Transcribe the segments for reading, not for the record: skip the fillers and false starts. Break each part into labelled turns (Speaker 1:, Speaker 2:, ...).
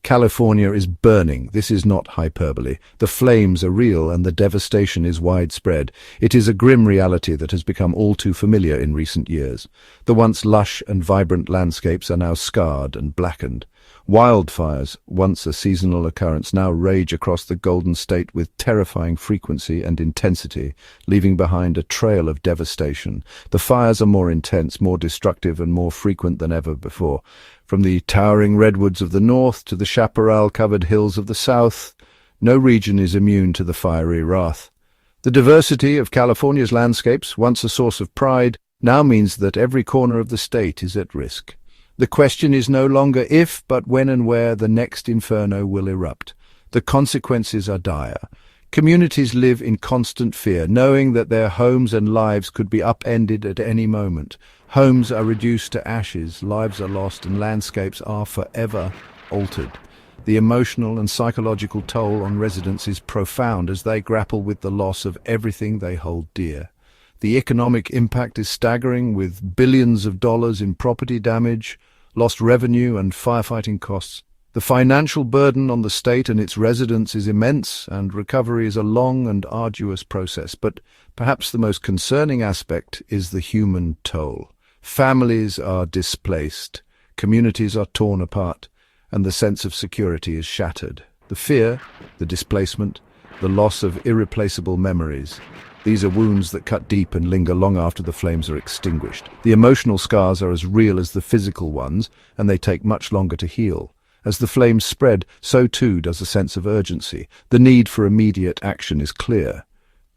Speaker 1: California is burning. This is not hyperbole. The flames are real and the devastation is widespread. It is a grim reality that has become all too familiar in recent years. The once lush and vibrant landscapes are now scarred and blackened. Wildfires, once a seasonal occurrence, now rage across the Golden State with terrifying frequency and intensity, leaving behind a trail of devastation. The fires are more intense, more destructive, and more frequent than ever before. From the towering redwoods of the north to the chaparral-covered hills of the south, no region is immune to the fiery wrath. The diversity of California's landscapes, once a source of pride, now means that every corner of the state is at risk. The question is no longer if, but when and where the next inferno will erupt. The consequences are dire. Communities live in constant fear, knowing that their homes and lives could be upended at any moment. Homes are reduced to ashes, lives are lost, and landscapes are forever altered. The emotional and psychological toll on residents is profound as they grapple with the loss of everything they hold dear. The economic impact is staggering, with billions of dollars in property damage, lost revenue, and firefighting costs. The financial burden on the state and its residents is immense, and recovery is a long and arduous process. But perhaps the most concerning aspect is the human toll. Families are displaced, communities are torn apart, and the sense of security is shattered. The fear, the displacement, the loss of irreplaceable memories. These are wounds that cut deep and linger long after the flames are extinguished. The emotional scars are as real as the physical ones, and they take much longer to heal. As the flames spread, so too does a sense of urgency. The need for immediate action is clear,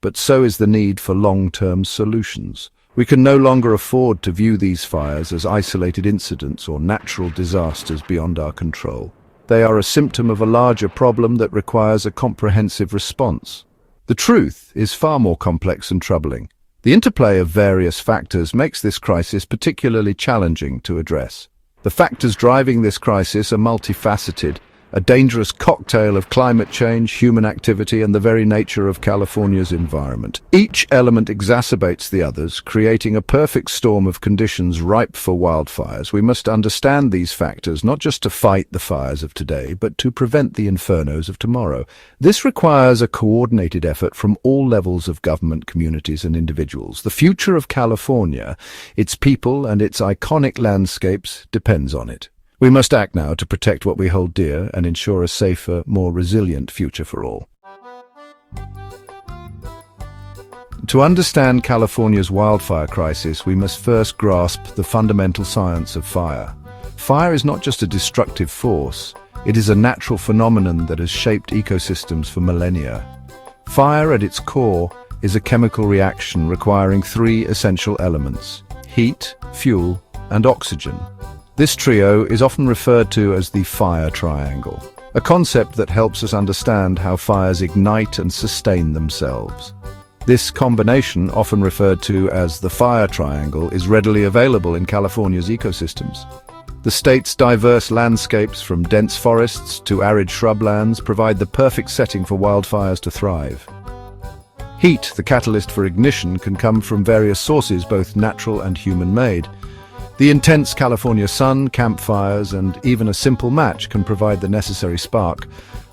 Speaker 1: but so is the need for long-term solutions. We can no longer afford to view these fires as isolated incidents or natural disasters beyond our control. They are a symptom of a larger problem that requires a comprehensive response. The truth is far more complex and troubling. The interplay of various factors makes this crisis particularly challenging to address. The factors driving this crisis are multifaceted, a dangerous cocktail of climate change, human activity, and the very nature of California's environment. Each element exacerbates the others, creating a perfect storm of conditions ripe for wildfires. We must understand these factors not just to fight the fires of today, but to prevent the infernos of tomorrow. This requires a coordinated effort from all levels of government, communities, and individuals. The future of California, its people, and its iconic landscapes depends on it. We must act now to protect what we hold dear and ensure a safer, more resilient future for all. To understand California's wildfire crisis, we must first grasp the fundamental science of fire. Fire is not just a destructive force, it is a natural phenomenon that has shaped ecosystems for millennia. Fire at its core is a chemical reaction requiring three essential elements: heat, fuel, and oxygen. This trio is often referred to as the fire triangle, a concept that helps us understand how fires ignite and sustain themselves. This combination, often referred to as the fire triangle, is readily available in California's ecosystems. The state's diverse landscapes, from dense forests to arid shrublands, provide the perfect setting for wildfires to thrive. Heat, the catalyst for ignition, can come from various sources, both natural and human-made. The intense California sun, campfires, and even a simple match can provide the necessary spark.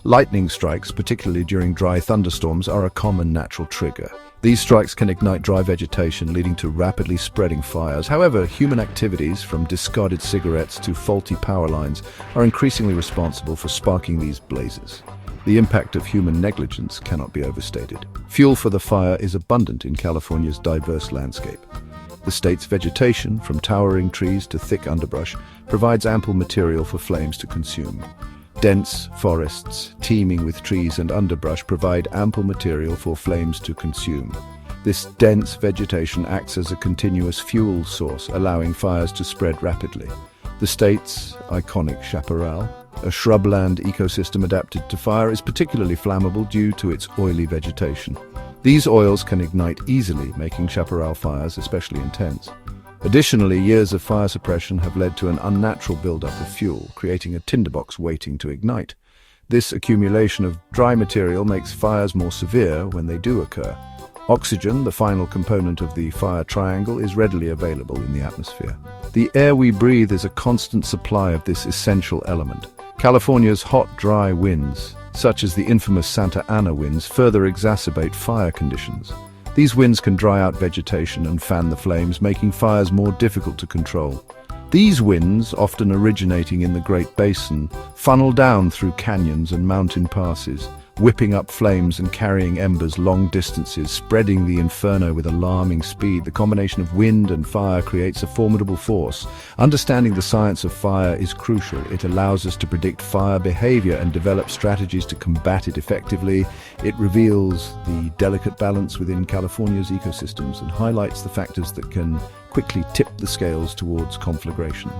Speaker 1: Lightning strikes, particularly during dry thunderstorms, are a common natural trigger. These strikes can ignite dry vegetation, leading to rapidly spreading fires. However, human activities, from discarded cigarettes to faulty power lines, are increasingly responsible for sparking these blazes. The impact of human negligence cannot be overstated. Fuel for the fire is abundant in California's diverse landscape. The state's vegetation, from towering trees to thick underbrush, provides ample material for flames to consume. Dense forests, teeming with trees and underbrush, provide ample material for flames to consume. This dense vegetation acts as a continuous fuel source, allowing fires to spread rapidly. The state's iconic chaparral, a shrubland ecosystem adapted to fire, is particularly flammable due to its oily vegetation. These oils can ignite easily, making chaparral fires especially intense. Additionally, years of fire suppression have led to an unnatural buildup of fuel, creating a tinderbox waiting to ignite. This accumulation of dry material makes fires more severe when they do occur. Oxygen, the final component of the fire triangle, is readily available in the atmosphere. The air we breathe is a constant supply of this essential element. California's hot, dry winds, such as the infamous Santa Ana winds, further exacerbate fire conditions. These winds can dry out vegetation and fan the flames, making fires more difficult to control. These winds, often originating in the Great Basin, funnel down through canyons and mountain passes, whipping up flames and carrying embers long distances, spreading the inferno with alarming speed. The combination of wind and fire creates a formidable force. Understanding the science of fire is crucial. It allows us to predict fire behavior and develop strategies to combat it effectively. It reveals the delicate balance within California's ecosystems and highlights the factors that can quickly tip the scales towards conflagration.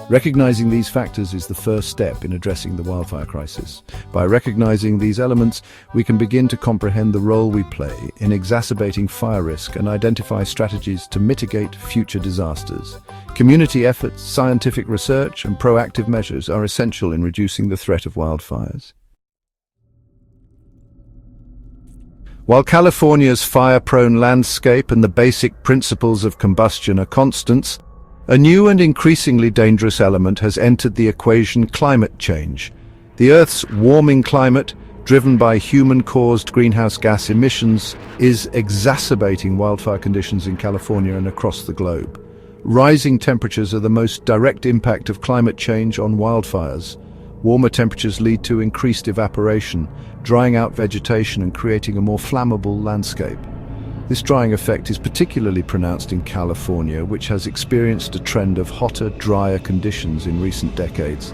Speaker 1: Recognizing these factors is the first step in addressing the wildfire crisis. By recognizing these elements, we can begin to comprehend the role we play in exacerbating fire risk and identify strategies to mitigate future disasters. Community efforts, scientific research, and proactive measures are essential in reducing the threat of wildfires. While California's fire-prone landscape and the basic principles of combustion are constants, a new and increasingly dangerous element has entered the equation: climate change. The Earth's warming climate, driven by human-caused greenhouse gas emissions, is exacerbating wildfire conditions in California and across the globe. Rising temperatures are the most direct impact of climate change on wildfires. Warmer temperatures lead to increased evaporation, drying out vegetation and creating a more flammable landscape. This drying effect is particularly pronounced in California, which has experienced a trend of hotter, drier conditions in recent decades.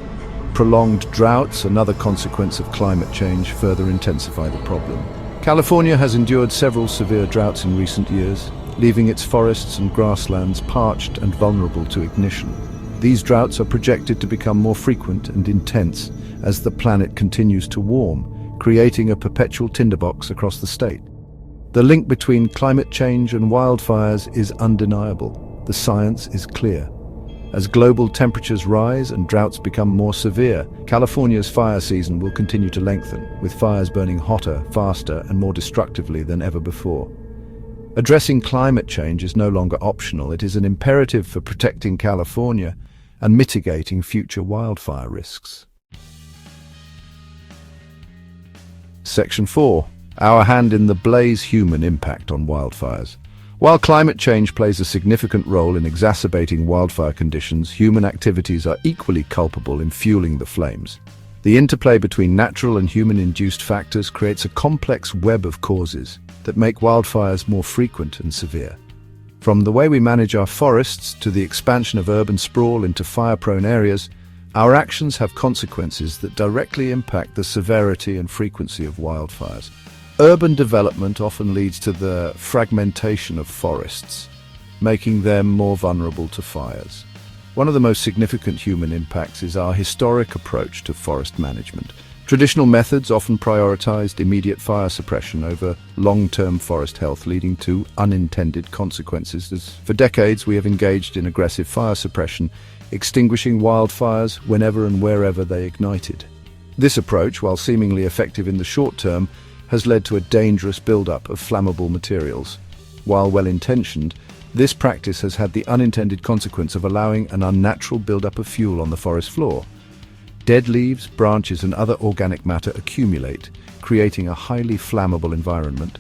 Speaker 1: Prolonged droughts, another consequence of climate change, further intensify the problem. California has endured several severe droughts in recent years, leaving its forests and grasslands parched and vulnerable to ignition. These droughts are projected to become more frequent and intense as the planet continues to warm, creating a perpetual tinderbox across the state. The link between climate change and wildfires is undeniable. The science is clear. As global temperatures rise and droughts become more severe, California's fire season will continue to lengthen, with fires burning hotter, faster, and more destructively than ever before. Addressing climate change is no longer optional. It is an imperative for protecting California and mitigating future wildfire risks. Section 4. Our hand in the blaze: human impact on wildfires. While climate change plays a significant role in exacerbating wildfire conditions, human activities are equally culpable in fueling the flames. The interplay between natural and human-induced factors creates a complex web of causes that make wildfires more frequent and severe. From the way we manage our forests to the expansion of urban sprawl into fire-prone areas, our actions have consequences that directly impact the severity and frequency of wildfires. Urban development often leads to the fragmentation of forests, making them more vulnerable to fires. One of the most significant human impacts is our historic approach to forest management. Traditional methods often prioritized immediate fire suppression over long-term forest health, leading to unintended consequences. For decades, we have engaged in aggressive fire suppression, extinguishing wildfires whenever and wherever they ignited. This approach, while seemingly effective in the short term, has led to a dangerous buildup of flammable materials. While well-intentioned, this practice has had the unintended consequence of allowing an unnatural buildup of fuel on the forest floor. Dead leaves, branches, and other organic matter accumulate, creating a highly flammable environment.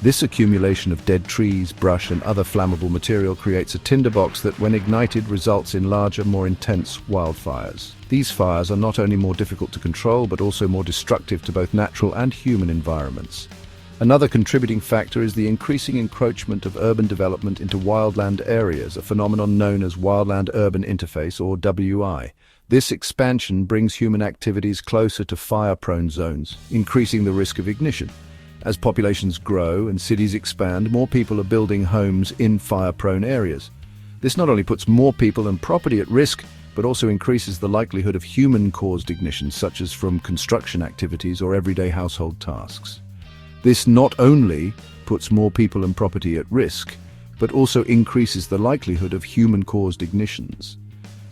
Speaker 1: This accumulation of dead trees, brush, and other flammable material creates a tinderbox that, when ignited, results in larger, more intense wildfires. These fires are not only more difficult to control, but also more destructive to both natural and human environments. Another contributing factor is the increasing encroachment of urban development into wildland areas, a phenomenon known as wildland-urban interface, or WI. This expansion brings human activities closer to fire-prone zones, increasing the risk of ignition. As populations grow and cities expand, more people are building homes in fire-prone areas. This not only puts more people and property at risk, but also increases the likelihood of human-caused ignitions, such as from construction activities or everyday household tasks. This not only puts more people and property at risk, but also increases the likelihood of human-caused ignitions.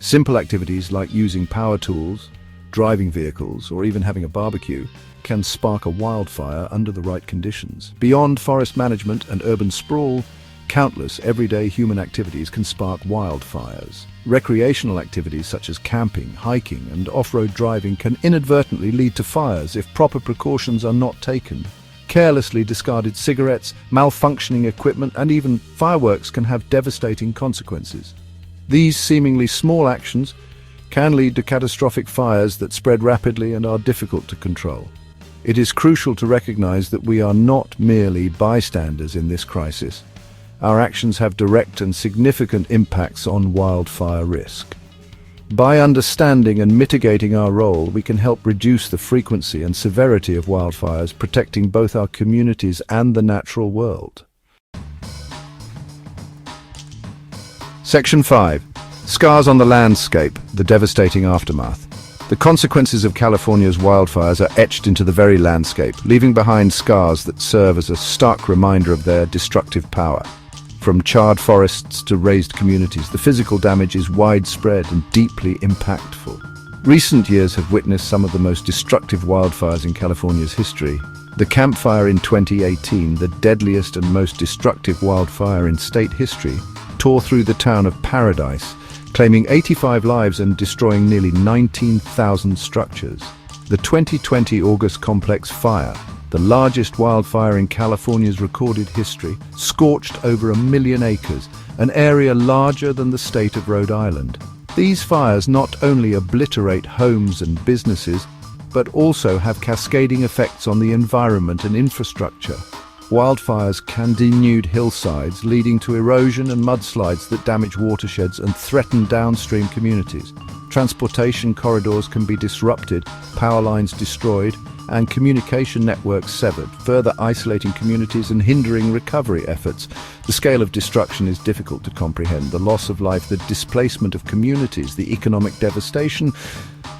Speaker 1: Simple activities like using power tools, driving vehicles, or even having a barbecue can spark a wildfire under the right conditions. Beyond forest management and urban sprawl, countless everyday human activities can spark wildfires. Recreational activities such as camping, hiking, and off-road driving can inadvertently lead to fires if proper precautions are not taken. Carelessly discarded cigarettes, malfunctioning equipment, and even fireworks can have devastating consequences. These seemingly small actions can lead to catastrophic fires that spread rapidly and are difficult to control. It is crucial to recognize that we are not merely bystanders in this crisis. Our actions have direct and significant impacts on wildfire risk. By understanding and mitigating our role, we can help reduce the frequency and severity of wildfires, protecting both our communities and the natural world. Section 5. Scars on the landscape, the devastating aftermath. The consequences of California's wildfires are etched into the very landscape, leaving behind scars that serve as a stark reminder of their destructive power. From charred forests to razed communities, the physical damage is widespread and deeply impactful. Recent years have witnessed some of the most destructive wildfires in California's history. The Camp Fire in 2018, the deadliest and most destructive wildfire in state history, tore through the town of Paradise, claiming 85 lives and destroying nearly 19,000 structures. The 2020 August Complex Fire, the largest wildfire in California's recorded history, scorched over 1 million acres, an area larger than the state of Rhode Island. These fires not only obliterate homes and businesses, but also have cascading effects on the environment and infrastructure. Wildfires can denude hillsides, leading to erosion and mudslides that damage watersheds and threaten downstream communities. Transportation corridors can be disrupted, power lines destroyed, and communication networks severed, further isolating communities and hindering recovery efforts. The scale of destruction is difficult to comprehend. The loss of life, the displacement of communities, the economic devastation,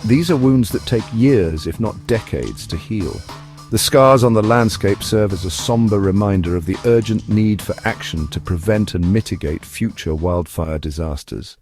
Speaker 1: these are wounds that take years, if not decades, to heal. The scars on the landscape serve as a somber reminder of the urgent need for action to prevent and mitigate future wildfire disasters.